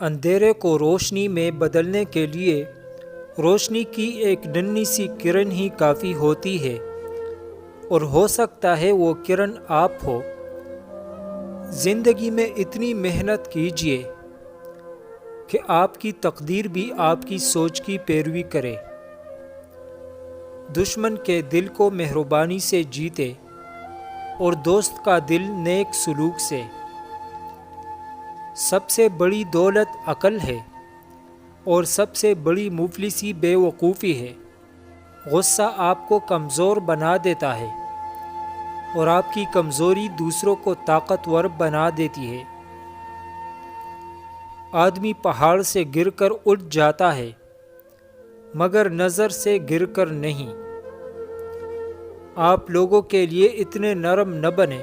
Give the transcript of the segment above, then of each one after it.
اندھیرے کو روشنی میں بدلنے کے لیے روشنی کی ایک ننھی سی کرن ہی کافی ہوتی ہے، اور ہو سکتا ہے وہ کرن آپ ہو۔ زندگی میں اتنی محنت کیجیے کہ آپ کی تقدیر بھی آپ کی سوچ کی پیروی کرے۔ دشمن کے دل کو مہربانی سے جیتے اور دوست کا دل نیک سلوک سے۔ سب سے بڑی دولت عقل ہے اور سب سے بڑی مفلسی بے وقوفی ہے۔ غصہ آپ کو کمزور بنا دیتا ہے اور آپ کی کمزوری دوسروں کو طاقتور بنا دیتی ہے۔ آدمی پہاڑ سے گر کر اٹھ جاتا ہے مگر نظر سے گر کر نہیں۔ آپ لوگوں کے لیے اتنے نرم نہ بنیں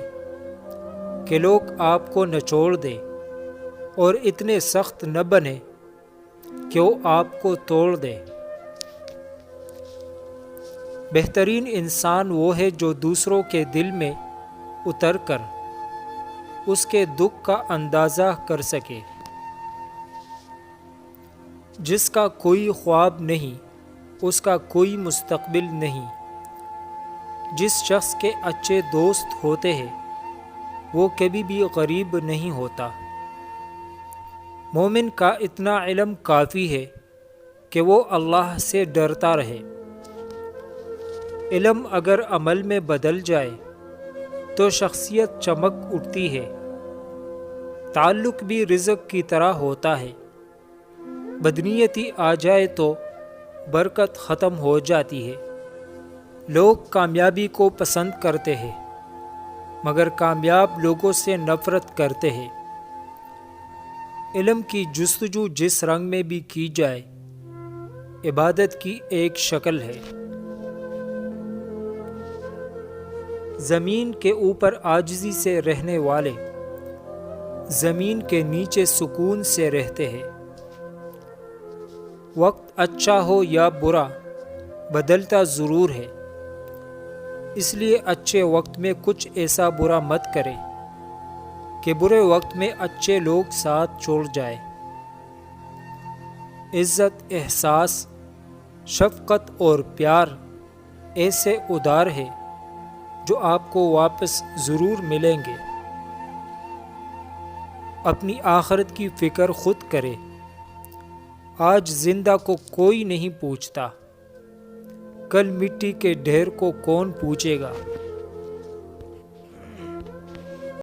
کہ لوگ آپ کو نچوڑ دیں، اور اتنے سخت نہ بنیں کہ وہ آپ کو توڑ دیں۔ بہترین انسان وہ ہے جو دوسروں کے دل میں اتر کر اس کے دکھ کا اندازہ کر سکے۔ جس کا کوئی خواب نہیں اس کا کوئی مستقبل نہیں۔ جس شخص کے اچھے دوست ہوتے ہیں وہ کبھی بھی غریب نہیں ہوتا۔ مومن کا اتنا علم کافی ہے کہ وہ اللہ سے ڈرتا رہے۔ علم اگر عمل میں بدل جائے تو شخصیت چمک اٹھتی ہے۔ تعلق بھی رزق کی طرح ہوتا ہے، بدنیتی آ جائے تو برکت ختم ہو جاتی ہے۔ لوگ کامیابی کو پسند کرتے ہیں مگر کامیاب لوگوں سے نفرت کرتے ہیں۔ علم کی جستجو جس رنگ میں بھی کی جائے عبادت کی ایک شکل ہے۔ زمین کے اوپر عاجزی سے رہنے والے زمین کے نیچے سکون سے رہتے ہیں۔ وقت اچھا ہو یا برا بدلتا ضرور ہے، اس لیے اچھے وقت میں کچھ ایسا برا مت کرے کہ برے وقت میں اچھے لوگ ساتھ چھوڑ جائے۔ عزت، احساس، شفقت اور پیار ایسے ادار ہے جو آپ کو واپس ضرور ملیں گے۔ اپنی آخرت کی فکر خود کرے۔ آج زندہ کو کوئی نہیں پوچھتا، کل مٹی کے ڈھیر کو کون پوچھے گا۔